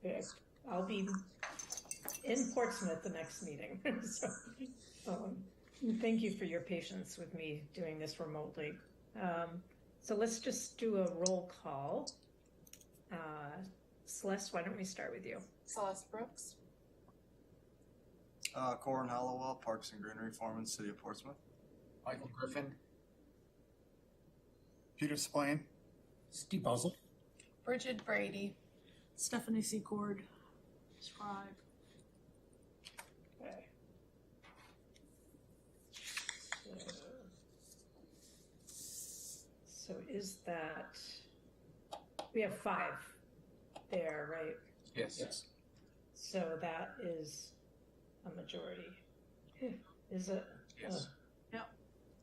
Yeah, I'll be in Portsmouth the next meeting. So, thank you for your patience with me doing this remotely. So let's just do a roll call. Celeste, why don't we start with you? Celeste Brooks. Corin Hollowell, Parks and Greenery Foreman, City of Portsmouth. Michael Griffin. Peter Splain. Steve Buzzle. Bridget Brady. Stephanie Secord, scribe. Okay. So is that, we have 5 there, right? Yes. So that is a majority. Is it? Yes. Yep,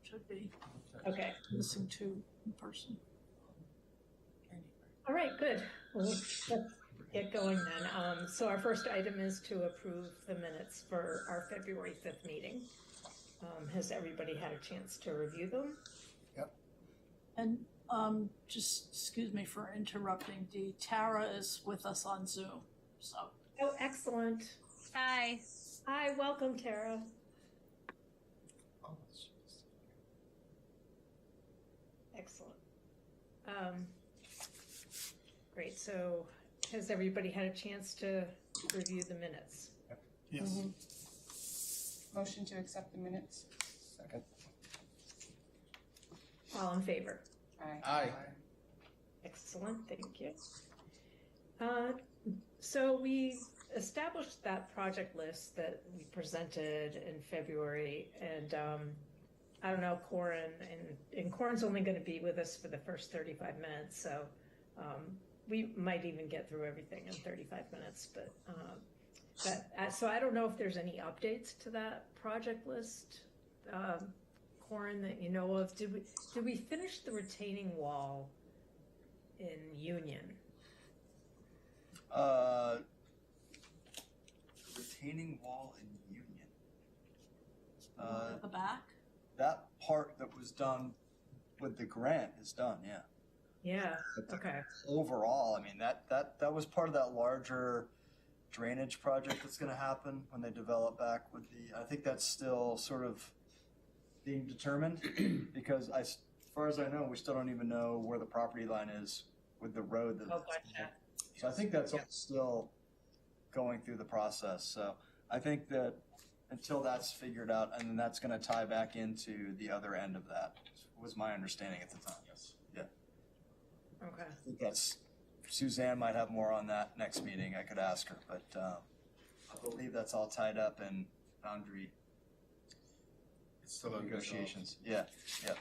should be. Okay. Missing 2 in person. All right, good. Well, let's get going then. So our first item is to approve the minutes for our February 5th meeting. Has everybody had a chance to review them? And just excuse me for interrupting, Dee. Tara is with us on Zoom, so. Oh, excellent. Hi. Hi, welcome, Tara. Excellent. Great, so has everybody had a chance to review the minutes? Yes. Mm-hmm. Motion to accept the minutes. Second. All in favor? Aye. Aye. Excellent, thank you. So we established that project list that we presented in February, and I don't know, Corin, and Corin's only going to be with us for the first 35 minutes, so we might even get through everything in 35 minutes, but so I don't know if there's any updates to that project list, Corin, that you know of. Did we finish the retaining wall in Union? Retaining wall in Union. At the back? That part that was done with the grant is done, yeah. Yeah, But the okay. Overall, I mean, that was part of that larger drainage project that's going to happen when they develop back with the, I think that's still sort of being determined because as far as I know, we still don't even know where the property line is with the road. Oh, gotcha. So I think that's all still going through the process. So I think that until that's figured out, and then that's going to tie back into the other end of that, was my understanding at the time. Yes. Yeah. Okay. I think that's, Suzanne might have more on that next meeting. I could ask her, but I believe that's all tied up in boundary It's still under negotiations. Yeah. Yeah.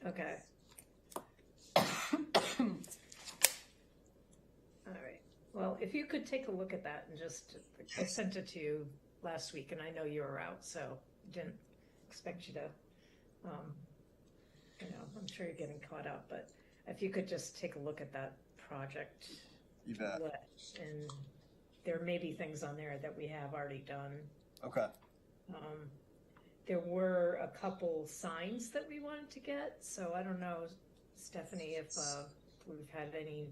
Okay. All right. Well, if you could take a look at that and just, I sent it to you last week, and I know you were out, so didn't expect you to, I'm sure you're getting caught up, but if you could just take a look at that project You bet. list, and there may be things on there that we have already done. Okay. There were a couple signs that we wanted to get, so I don't know, Stephanie, if we've had any,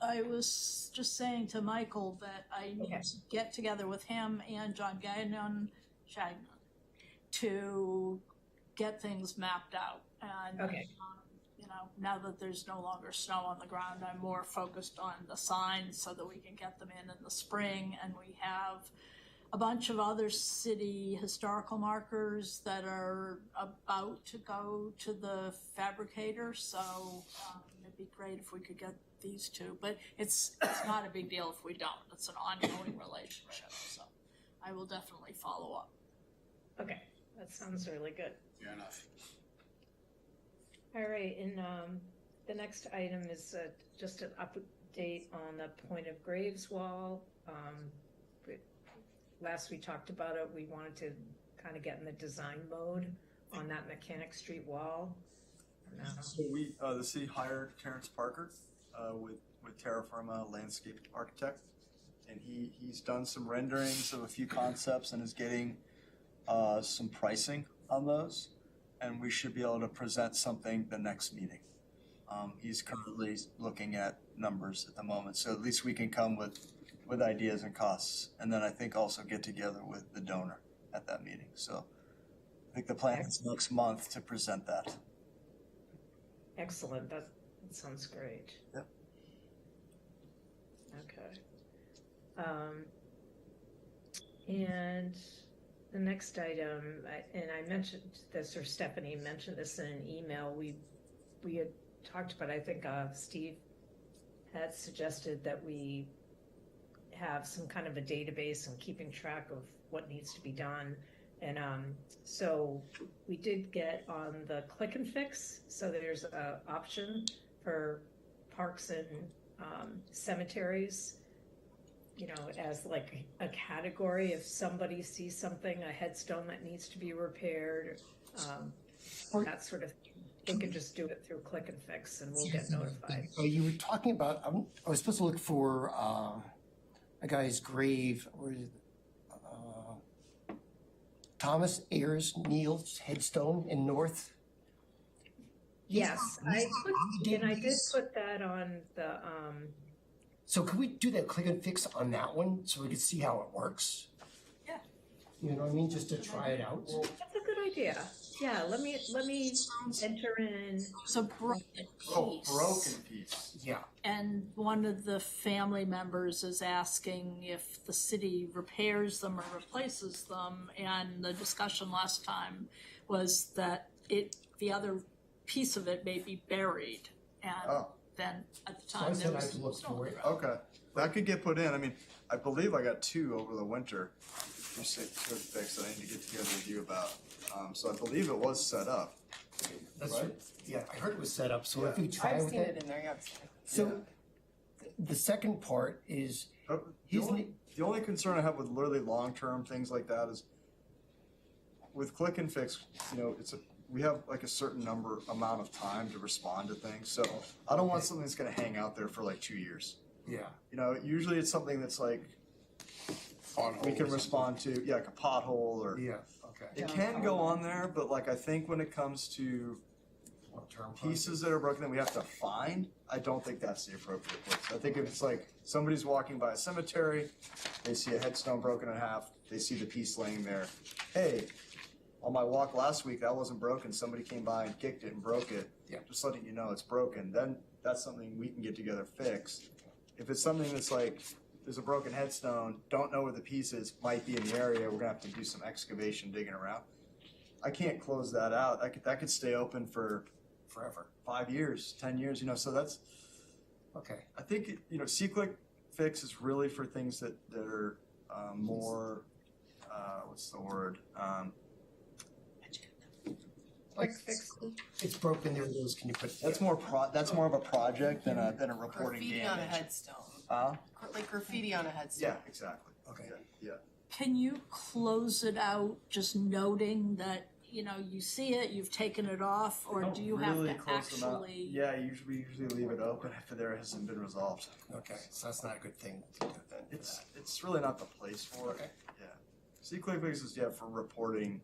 I was just saying to Michael that I need Okay. to get together with him and John Gagnon to get things mapped out. And, Okay. Now that there's no longer snow on the ground, I'm more focused on the signs so that we can get them in the spring. And we have a bunch of other city historical markers that are about to go to the fabricator. So it'd be great if we could get these two, but it's not a big deal if we don't. It's an ongoing relationship. So I will definitely follow up. Okay, that sounds really good. Fair enough. All right, and the next item is just an update on the Point of Graves wall. Last we talked about it, we wanted to kind of get in the design mode on that Mechanic Street wall. So we, the city hired Terrence Parker with Terra Firma, landscape architect, and he's done some renderings of a few concepts and is getting some pricing on those. and we should be able to present something the next meeting. He's currently looking at numbers at the moment, so at least we can come with ideas and costs, and then I think also get together with the donor at that meeting. So I think the plan is next month to present that. Excellent, that sounds great. Yep. Okay. And the next item, and I mentioned this, or Stephanie mentioned this in an email, we had talked about, I think Steve had suggested that we have some kind of a database and keeping track of what needs to be done. And so we did get on the Click and Fix. So there's an option for parks and cemeteries, you know, as like a category. If somebody sees something, a headstone that needs to be repaired, that sort of thing, they can just do it through Click and Fix and we'll get notified. You were talking about, I was supposed to look for a guy's grave, or Thomas Ayers Neal's headstone in North. Yes, I put, and I did database. put that on the, So could we do that click and fix on that one so we could see how it works? Yeah. You know what I mean, just to try it out? that's a good idea. Yeah, let me enter in. So broken piece. Oh, broken piece. Yeah. And one of the family members is asking if the city repairs them or replaces them. And the discussion last time was that the other piece of it may be buried. And Oh. then at the So I time there said I was have to look snow on for the it. ground. Okay, that could get put in. I mean, I believe I got 2 over the winter. You said Click Fix that I need to get together with you about. So I believe it was set up. That's Right. Yeah, I heard it was set up, so if Yeah. we try I've with seen it. it in there, yeah. So the second part is, The He's the only concern I have with literally long-term things like that is with Click and Fix, you know, we have like a certain amount of time to respond to things. So I don't want something that's gonna hang out there for like 2 years. yeah, You know, usually it's something that's like, Pothole we or can something. respond to, like a pothole or. yeah, okay. It can go on there, but like I think when it comes to Long-term pieces that are broken that we have to find, I don't think that's the appropriate place. I think if it's like somebody's walking by a cemetery, they see a headstone broken in half, they see the piece laying there. Hey, on my walk last week, that wasn't broken. Somebody came by and kicked it and broke it. Yeah. Just letting you know it's broken. Then that's something we can get together fix. If it's something that's like there's a broken headstone, don't know where the piece is, might be in the area, we're gonna have to do some excavation digging around. I can't close that out. That could stay open for forever. 5 years, 10 years, you know, so that's, Okay. I think, you know, C-Click Fix is really for things that are more, what's the word? Quick fix. It's broken, there it is, can you put? That's more of a project than a reporting Graffiti on a damage. headstone. Like graffiti on a headstone. Yeah, exactly. Okay. Yeah. Can you close it out just noting that, you know, you see it, you've taken it off, or Don't do you have really to close them out. actually? Yeah, we usually leave it open if there hasn't been resolved. Okay, so that's not a good thing to do then. for that. It's really not the place for it. Okay. Yeah. C-Click Fix is, for reporting.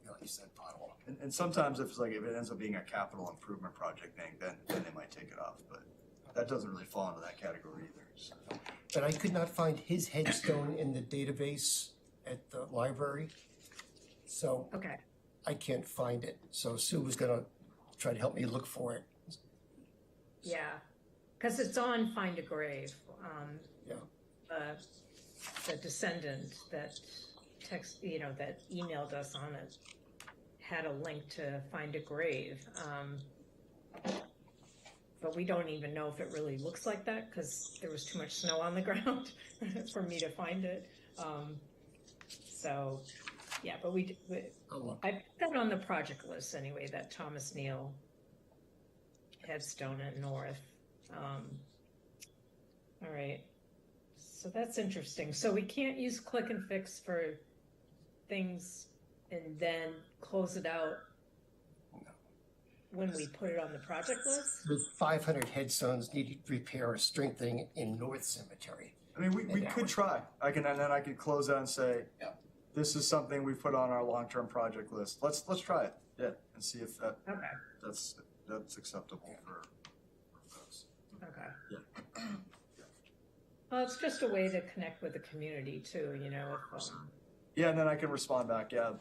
Like you said, pothole. And sometimes if it ends up being a capital improvement project thing, then they might take it off, but that doesn't really fall into that category either, so. But I could not find his headstone in the database at the library, so Okay, I can't find it. So Sue was gonna try to help me look for it. yeah, because it's on Find a Grave. Yeah. The descendant that that emailed us on it had a link to Find a Grave. But we don't even know if it really looks like that because there was too much snow on the ground for me to find it. So, yeah, but Oh, look. I put that on the project list anyway, that Thomas Neal headstone at North. All right, so that's interesting. So we can't use Click and Fix for things and then close it out when we put it on the project list? There's 500 headstones needed repair or strengthening in North Cemetery. I mean, we that could one. try. I could close out and say, Yeah. this is something we put on our long-term project list. Let's try it. Yeah, and see if Okay, that's acceptable for folks. okay. Yeah. Well, it's just a way to connect with the community too, you know, if, Yeah, and then I can respond back, yeah,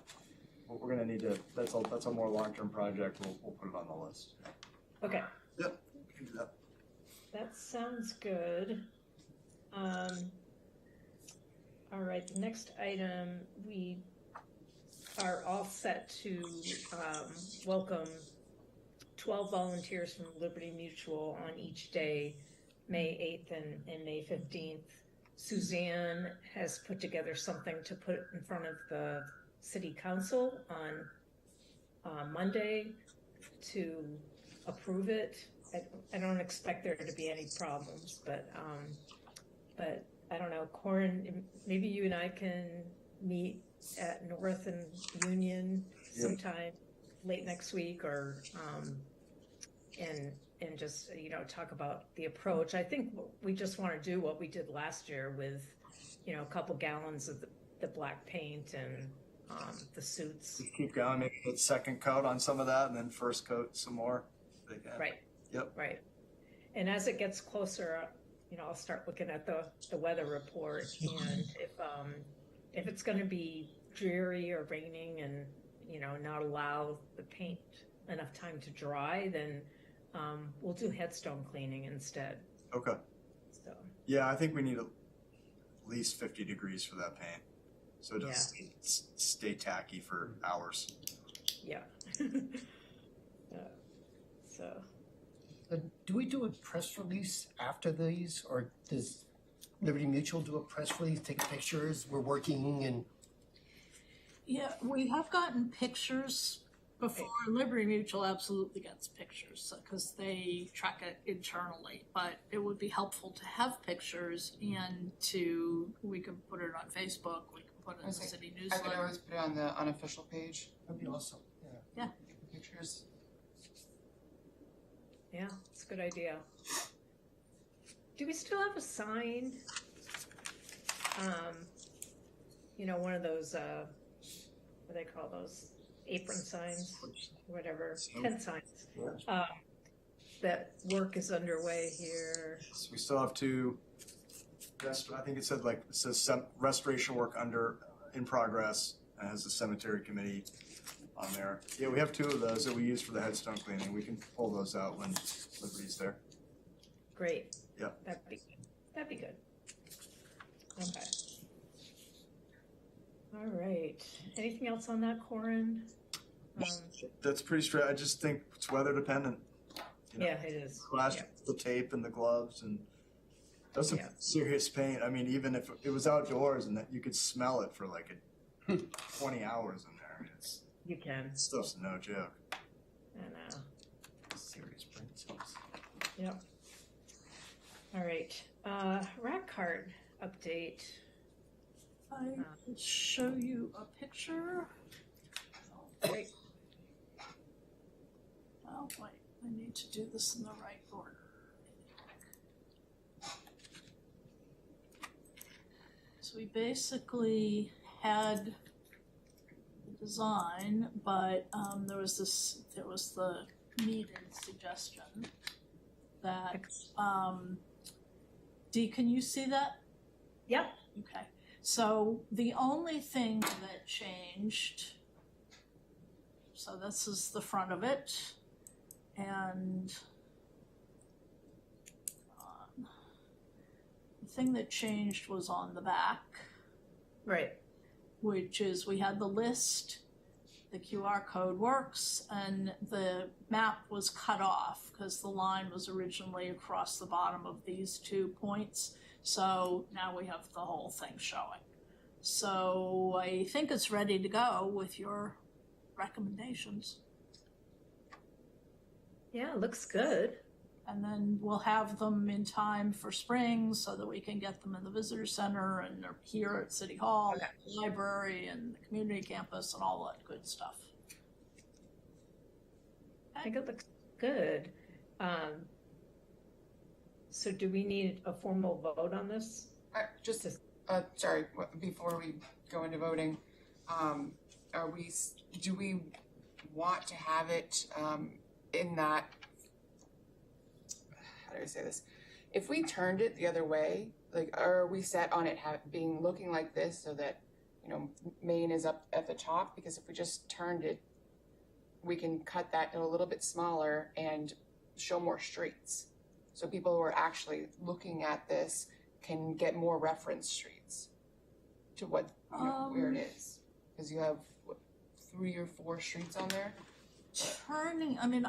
we're gonna need to, that's a more long-term project, we'll put it on the list. okay, Yep, we can do that. that sounds good. All right, the next item, we are all set to, welcome 12 volunteers from Liberty Mutual on each day, May 8th and May 15th. Suzanne has put together something to put in front of the city council on Monday to approve it. I don't expect there to be any problems, but I don't know, Corin, maybe you and I can meet at North and Union sometime late next week, or and just, you know, talk about the approach. I think we just want to do what we did last year with, you know, a couple gallons of the black paint and the suits. Just keep going, maybe put second coat on some of that, and then first coat some more. Right. Yep. Right. And as it gets closer, you know, I'll start looking at the weather report, and if it's going to be dreary or raining and, you know, not allow the paint enough time to dry, then we'll do headstone cleaning instead. Okay. So Yeah, I think we need at least 50 degrees for that paint, so it doesn't stay tacky for hours. yeah. So Do we do a press release after these, or does Liberty Mutual do a press release, take pictures, we're working and? Yeah, we have gotten pictures before. Liberty Mutual absolutely gets pictures because they track it internally, but it would be helpful to have pictures and we can put it on Facebook, we can put it in the city I could newsletter. always put it on the unofficial page. That'd be awesome, yeah. Pictures. yeah, it's a good idea. Do we still have a sign? You know, one of those what do they call those, apron signs, whatever, tent signs. That work is underway here. So we still have two. I think it says restoration work in progress, and has the cemetery committee on there. Yeah, we have two of those that we use for the headstone cleaning. We can pull those out when Liberty's there. Great. Yep. That'd be good. Okay. All right. Anything else on that, Corin? That's pretty straight. I just think it's weather dependent. You know, Yeah, it is. Flash the tape and the gloves, and that's some Yeah. serious paint. I mean, even if it was outdoors and that you could smell it for like 20 hours in there. It's You can. stuff's no joke. And Serious brain cells. yep. All right. Rack card update. I will show you a picture. Great. Oh, wait, I need to do this in the right order. So we basically had the design, but there was the needed suggestion that, Dee, can you see that? Yep. Okay, so the only thing that changed, so this is the front of it, and the thing that changed was on the back, Right. which is we had the list, the QR code works, and the map was cut off because the line was originally across the bottom of these 2 points. So now we have the whole thing showing. So I think it's ready to go with your recommendations. Yeah, looks good. And then we'll have them in time for spring so that we can get them in the visitor center and they're here at City Hall, Okay. the library and the community campus and all that good stuff. I think it looks good. So do we need a formal vote on this? Sorry, before we go into voting, do we want to have it in that, how do I say this? If we turned it the other way, like, are we set on it being looking like this so that, you know, Maine is up at the top? Because if we just turned it, we can cut that a little bit smaller and show more streets. So people who are actually looking at this can get more reference streets to what, you know, where it is. Because you have, what, 3 or 4 streets on there? Turning, I mean,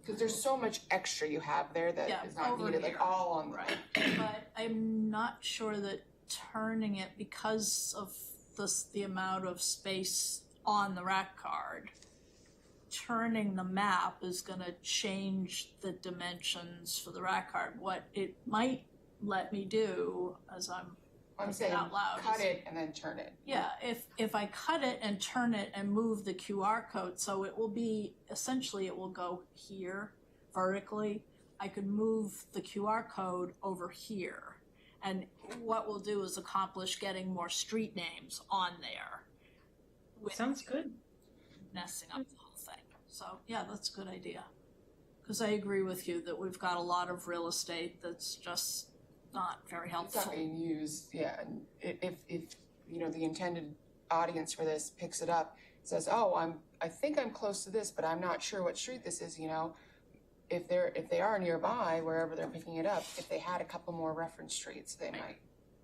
Because there's so much extra you have there that Yeah, is not over needed, here. like all on the right, but I'm not sure that turning it because of the amount of space on the rack card, turning the map is gonna change the dimensions for the rack card. What it might let me do, as I'm saying out loud, cut is- it and then turn it. yeah, if I cut it and turn it and move the QR code, so it will be, essentially it will go here vertically. I could move the QR code over here. And what we'll do is accomplish getting more street names on there. Sounds good. Messing up the whole thing. So, yeah, that's a good idea. Because I agree with you that we've got a lot of real estate that's just not very It's helpful. not being used, yeah, and if you know, the intended audience for this picks it up, says, oh, I think I'm close to this, but I'm not sure what street this is, you know, if they are nearby, wherever they're picking it up, if they had a couple more reference streets, they might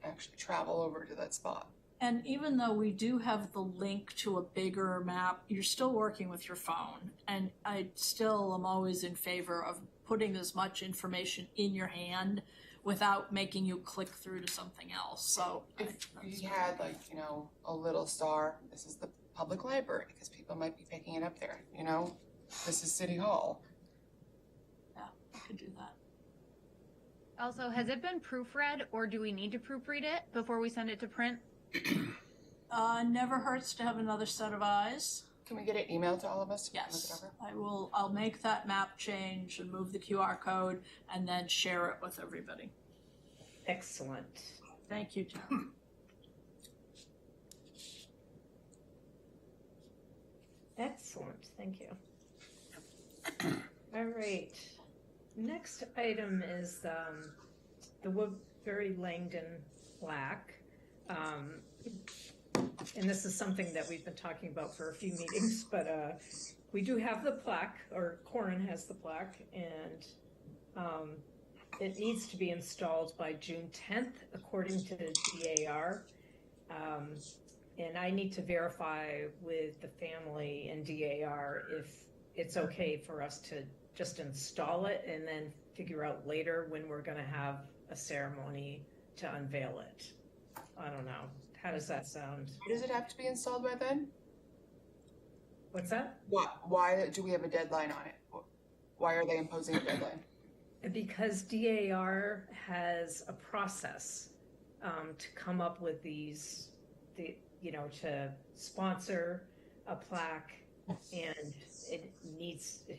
actually travel over to that spot. And even though we do have the link to a bigger map, you're still working with your phone. And I still am always in favor of putting as much information in your hand without making you click through to something else. So If you had, like, you know, a little star, this is the public library, because people might be picking it up there, you know, this is City Hall. yeah, I could do that. Also, has it been proofread, or do we need to proofread it before we send it to print? Never hurts to have another set of eyes. Can we get it emailed to all of us? Yes, Look it over? I'll make that map change and move the QR code and then share it with everybody. Excellent. Thank you, Tim. Excellent, thank you. All right, next item is the Woodbury Langdon plaque. And this is something that we've been talking about for a few meetings, but we do have the plaque, or Corin has the plaque, and it needs to be installed by June 10th, according to DAR. And I need to verify with the family and DAR if it's okay for us to just install it and then figure out later when we're gonna have a ceremony to unveil it. I don't know. How does that sound? Does it have to be installed by then? What's that? Why do we have a deadline on it? Why are they imposing a deadline? Because DAR has a process to come up with to sponsor a plaque, and it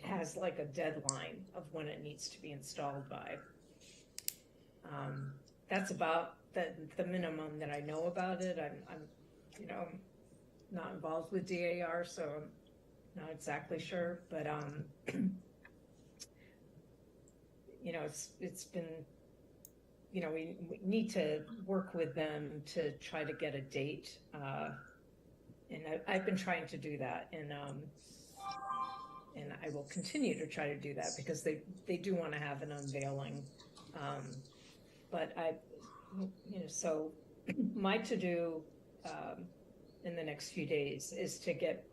has like a deadline of when it needs to be installed by. That's about the minimum that I know about it. I'm not involved with DAR, so I'm not exactly sure, but it's been, we need to work with them to try to get a date, and I've been trying to do that, and I will continue to try to do that because they do want to have an unveiling, but so my to-do in the next few days is to get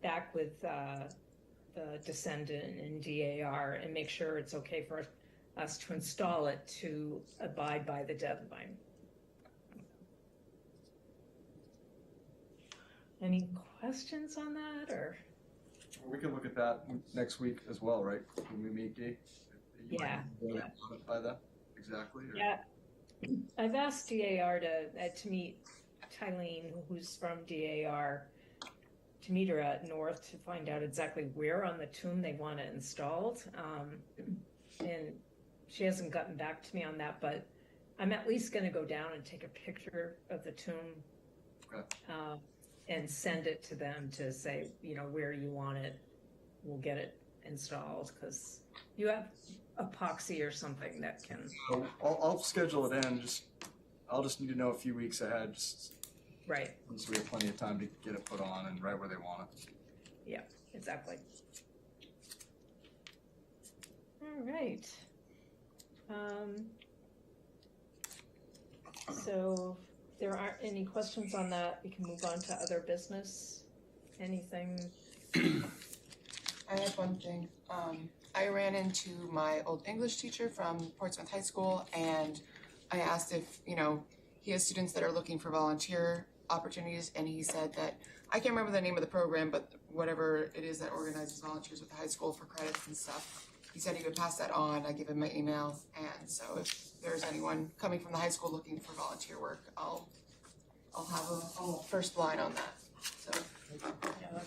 back with the descendant and DAR and make sure it's okay for us to install it to abide by the deadline. Any questions on that, or? We can look at that next week as well, right? When we meet, Dee? Yeah. By that, exactly? Or? Yeah, I've asked DAR to meet Tylene, who's from DAR, to meet her at North to find out exactly where on the tomb they want it installed. And she hasn't gotten back to me on that, but I'm at least going to go down and take a picture of the tomb. Okay. and send it to them to say, you know, where you want it. We'll get it installed, because you have epoxy or something that can, So I'll schedule it in, I'll just need to know a few weeks ahead, just right, so we have plenty of time to get it put on and right where they want it. yeah, exactly. All right. So there aren't any questions on that. We can move on to other business. Anything? I have one thing. I ran into my old English teacher from Portsmouth High School, and I asked if, you know, he has students that are looking for volunteer opportunities, and he said that, I can't remember the name of the program, but whatever it is that organizes volunteers with the high school for credits and stuff, he said he would pass that on. I give him my email, and so if there's anyone coming from the high school looking for volunteer work, I'll have a first line on that, so. Yeah,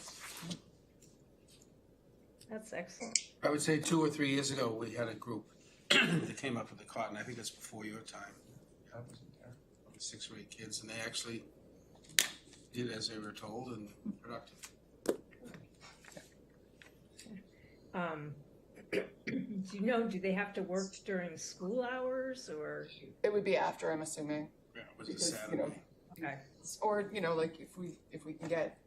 that's excellent. I would say 2 or 3 years ago, we had a group that came up with the cotton. I think it's before your time. I wasn't there. 6 or 8 kids, and they actually did as they were told and productive. Do you know, do they have to work during school hours or? It would be after, I'm assuming. Yeah, it was a Because, you Saturday. know, Okay, or, you know, like if we can get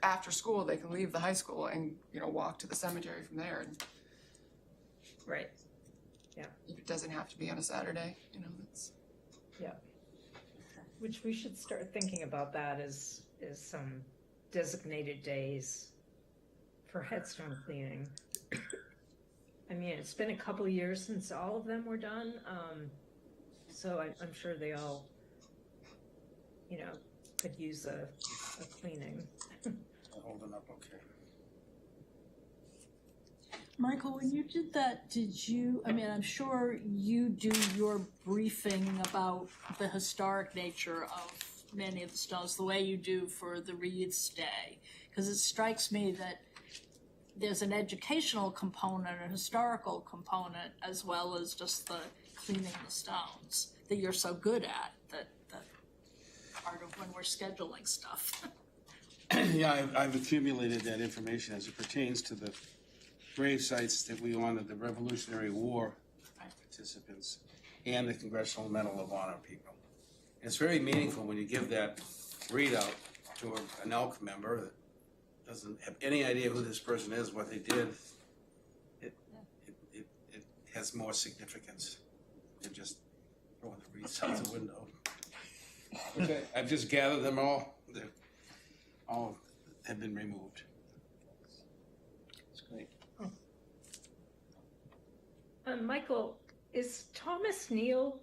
after school, they can leave the high school and, you know, walk to the cemetery from there. And right, if it doesn't have to be on a Saturday, you know, it's. which we should start thinking about that as some designated days for headstone cleaning. I mean, it's been a couple of years since all of them were done, so I'm sure they all, you know, could use a cleaning. Holding up okay. Michael, when you did that, did you, I mean, I'm sure you do your briefing about the historic nature of many of the stones, the way you do for the Reed's Day. Because it strikes me that there's an educational component, a historical component, as well as just the cleaning the stones that you're so good at, that part of when we're scheduling stuff. Yeah, I've accumulated that information as it pertains to the grave sites that we honored the Revolutionary War participants and the Congressional Medal of Honor people. And it's very meaningful when you give that readout to an ELK member that doesn't have any idea who this person is, what they did. It has more significance than just throwing the wreaths out the window. Okay, I've just gathered them all. They're all have been removed. It's great. Michael, is Thomas Neal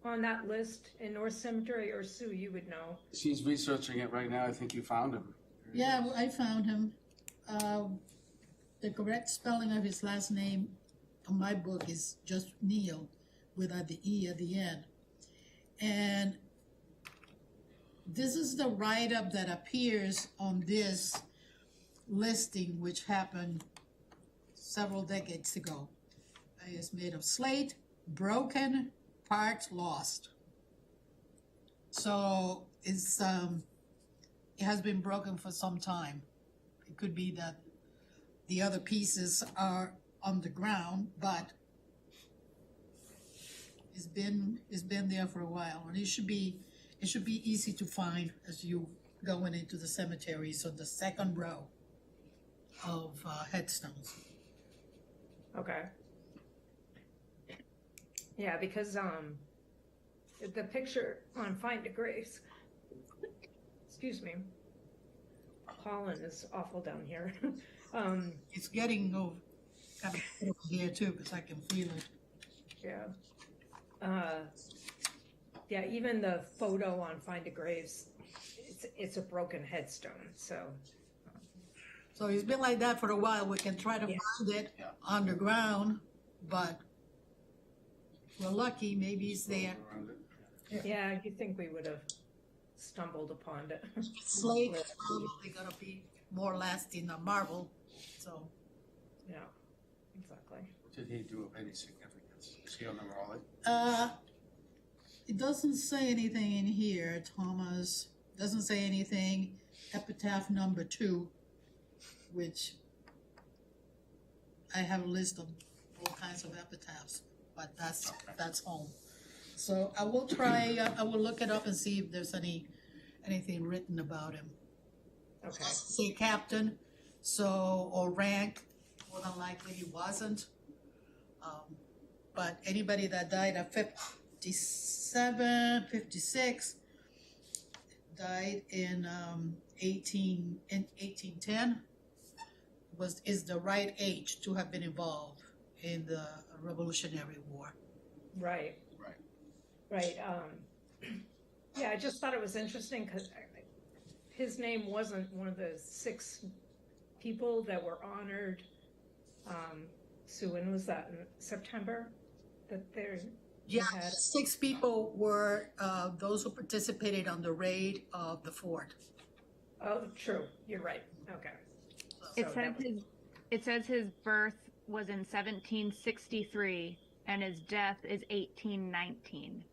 on that list in North Cemetery, or Sue, you would know? She's researching it right now. I think you found him. Yeah, I found him. The correct spelling of his last name on my book is just Neal, without the E at the end. And this is the write-up that appears on this listing, which happened several decades ago. It's made of slate, broken, parts lost. So it's it has been broken for some time. It could be that the other pieces are on the ground, but it's been there for a while, and it should be easy to find as you going into the cemeteries on the second row of headstones. Okay. Yeah, because the picture on Find a Grace, excuse me, pollen is awful down here. It's getting kind of over here too, because I can feel it. Yeah. Yeah, even the photo on Find a Graves, it's a broken headstone, so. So it's been like that for a while. We can try to find it underground, but if we're lucky, maybe it's there. Yeah, you think we would have stumbled upon it. Slate is probably gonna be more lasting than marble, so. Yeah, exactly. What did he do of any significance? Is he on the roll? It doesn't say anything in here, Thomas. doesn't say anything. Epitaph number 2, which I have a list of all kinds of epitaphs, but that's home. So I will try, I will look it up and see if there's anything written about him. Okay. Say captain, so, or rank, more than likely he wasn't. But anybody that died at 57, 56, died in 1810, is the right age to have been involved in the Revolutionary War. Right. Right. Right. Yeah, I just thought it was interesting because his name wasn't one of the 6 people that were honored. Sue, when was that? In September? That they're Yeah, had. 6 people were those who participated on the raid of the fort. Oh, true. You're right. Okay. It So says that was- it says his birth was in 1763 and his death is 1819.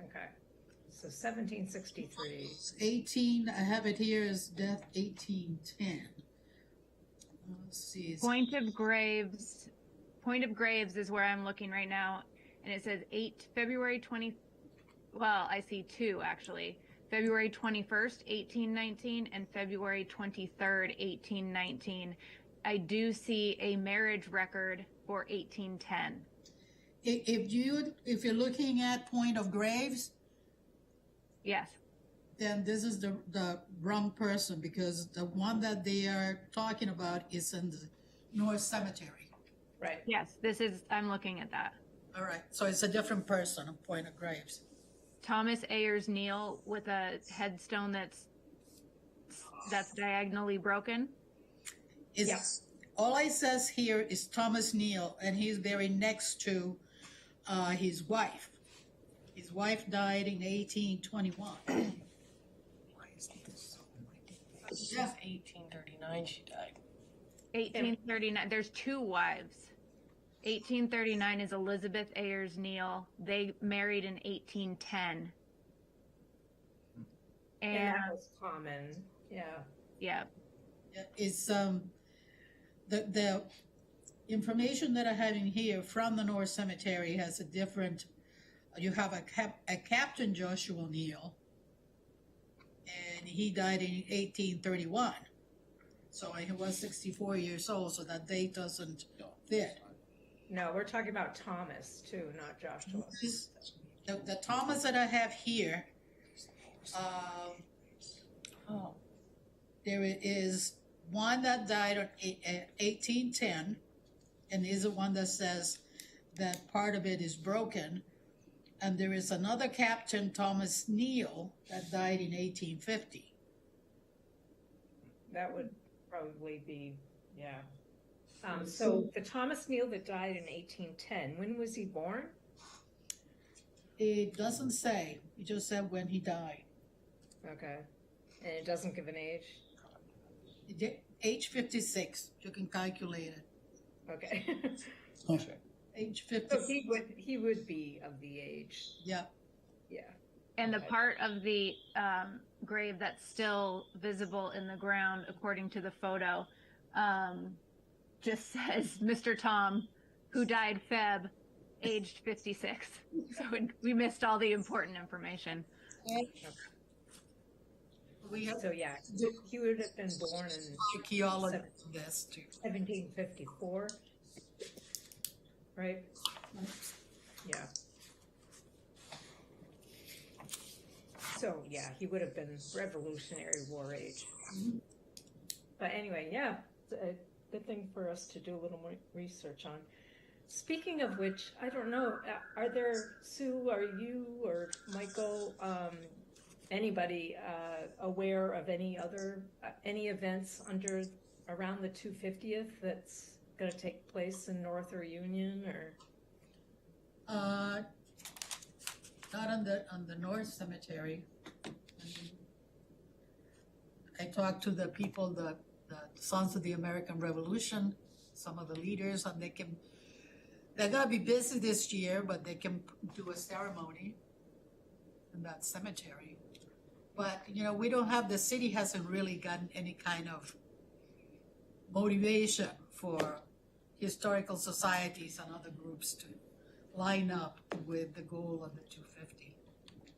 Okay. So 1763. 18, I have it here as death 1810. Let's see. it's- Point of Graves is where I'm looking right now, and it says February 20. Well, I see 2 actually. February 21st, 1819, and February 23rd, 1819. I do see a marriage record for 1810. If you're looking at Point of Graves, Yes. then this is the wrong person, because the one that they are talking about is in the North Cemetery. Right. Yes, I'm looking at that. All right, so it's a different person on Point of Graves. Thomas Ayers Neal with a headstone that's diagonally broken. Is Yeah. all it says here is Thomas Neal, and he's buried next to his wife. His wife died in 1821. Yeah. 1839 she died. 1839. There's 2 wives. 1839 is Elizabeth Ayers Neal. They married in 1810. And And that was common. Yeah. yeah, It's the information that I have in here from the North Cemetery has a different. You have a Captain Joshua Neal, and he died in 1831. So he was 64 years old. So that date doesn't fit. No, we're talking about Thomas too, not Joshua. The Thomas that I have here, Oh, there is one that died in 1810, and is the one that says that part of it is broken. And there is another Captain Thomas Neal that died in 1850. That would probably be, yeah. So the Thomas Neal that died in 1810, when was he born? It doesn't say, it just said when he died. Okay. And it doesn't give an age? Age 56, you can calculate it. Okay. Age So 50, he would be of the age, yeah. yeah. and the Okay. part of the grave that's still visible in the ground, according to the photo, just says Mr. Tom, who died Feb, aged 56. So we missed all the important information. We have So yeah, he would have been born in archaeology of this too. 1754, right? Yeah. So yeah, he would have been Revolutionary War age. But anyway, yeah, it's a good thing for us to do a little more research on. Speaking of which, I don't know, are there, Sue, are you or Michael, anybody aware of any other, any events around the 250th that's going to take place in North or Union or? Not on the North Cemetery. I talked to the people, the Sons of the American Revolution, some of the leaders, and they're gonna be busy this year, but they can do a ceremony. in that cemetery. But, you know, we don't have, the city hasn't really gotten any kind of motivation for historical societies and other groups to line up with the goal of the 250.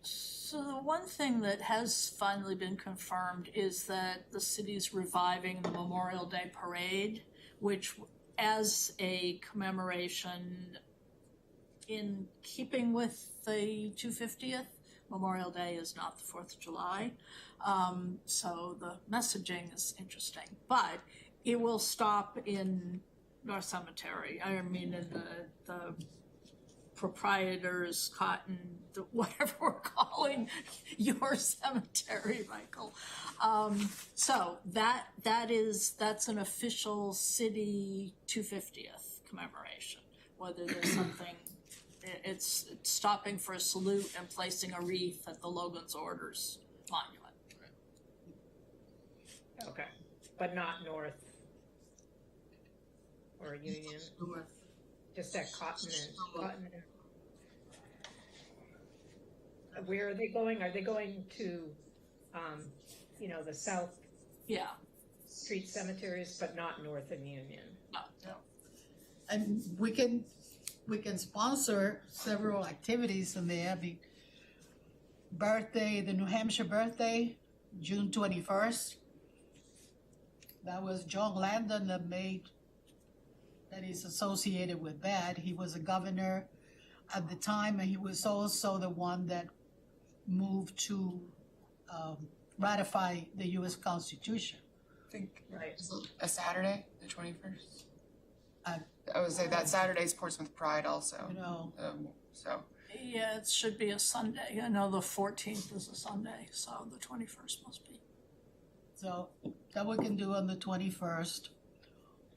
So the one thing that has finally been confirmed is that the city's reviving the Memorial Day Parade, which as a commemoration in keeping with the 250th, Memorial Day is not the 4th of July. So the messaging is interesting, but it will stop in North Cemetery. I mean, in the proprietors cotton, whatever we're calling your cemetery, Michael. So that's an official city 250th commemoration. Whether there's something, it's stopping for a salute and placing a wreath at the Logan's Orders monument. Okay, but not North or Union, just at Cotton and. Where are they going? Are they going to, the South Yeah. Street cemeteries, but not North and Union? No. And we can sponsor several activities in there. The New Hampshire birthday, June 21st. That was John Landon that is associated with that. He was a governor at the time, and he was also the one that moved to ratify the U.S. Constitution. I think Right. a Saturday, the 21st. Uh, I would say that Saturday's Portsmouth Pride also. You know, So Yeah, it should be a Sunday. I know the 14th is a Sunday, so the 21st must be. so that we can do on the 21st.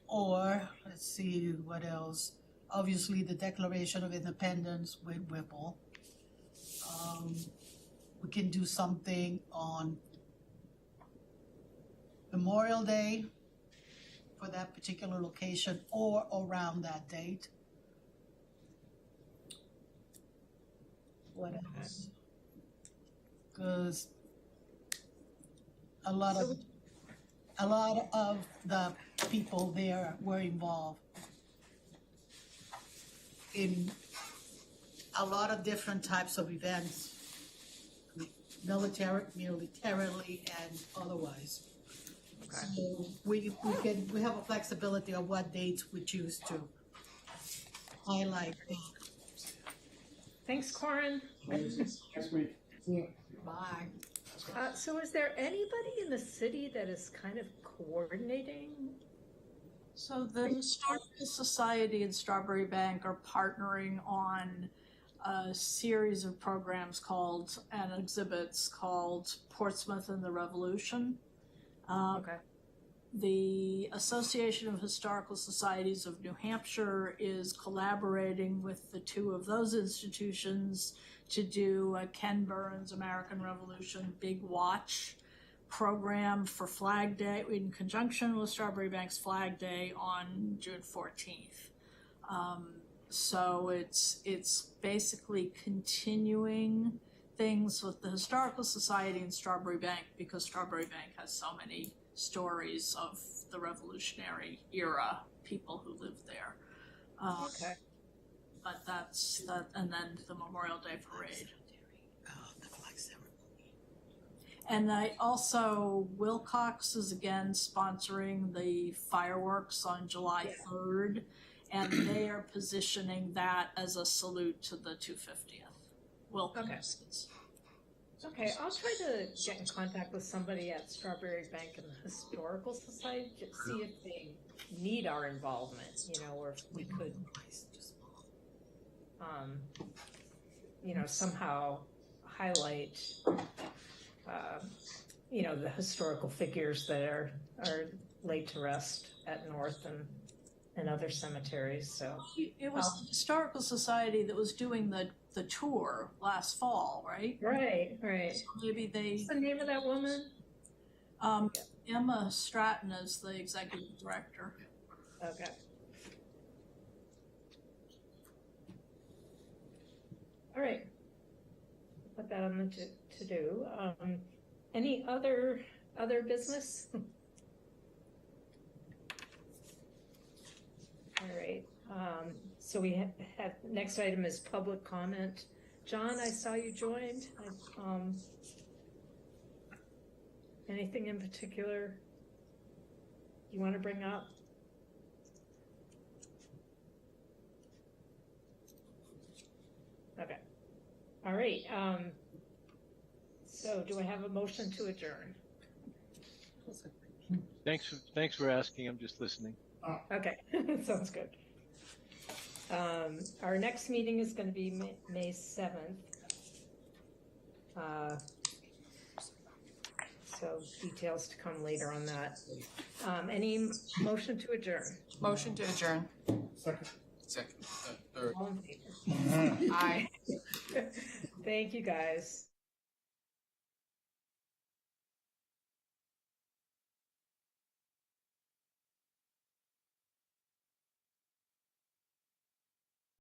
Or, let's see, what else? Obviously, the Declaration of Independence with Whipple. We can do something on Memorial Day for that particular location or around that date. What else? Because a lot of the people there were involved in a lot of different types of events, militarily and otherwise. So we have a flexibility of what dates we choose to highlight. Thanks, Corin. Next week. Bye. So is there anybody in the city that is kind of coordinating? So the Historical Society and Strawberry Bank are partnering on a series of programs and exhibits called Portsmouth and the Revolution. Okay. The Association of Historical Societies of New Hampshire is collaborating with the two of those institutions to do a Ken Burns American Revolution Big Watch program for Flag Day in conjunction with Strawberry Bank's Flag Day on June 14th. So it's basically continuing things with the Historical Society and Strawberry Bank, because Strawberry Bank has so many stories of the Revolutionary era, people who lived there. Okay. But that's that, and then the Memorial Day Parade. And Wilcox is again sponsoring the fireworks on July 3rd, and they are positioning that as a salute to the 250th. Wilcox is. Okay, I'll try to get in contact with somebody at Strawberry Bank and the Historical Society to see if they need our involvement, or if we could, somehow highlight, the historical figures that are laid to rest at North and other cemeteries. So It was the Historical Society that was doing the tour last fall, right? right. So maybe What's the name of that woman? Emma Stratton is the executive director. Okay. All right. put that on the to do. Any other business? All right, so we have, next item is public comment. John, I saw you joined. Anything in particular you want to bring up? Okay. All right. So do I have a motion to adjourn? Thanks for asking. I'm just listening. Okay, sounds good. Our next meeting is going to be May 7th. So details to come later on that. Any motion to adjourn? Motion to adjourn. Second, third. All in favor? Aye. Thank you, guys.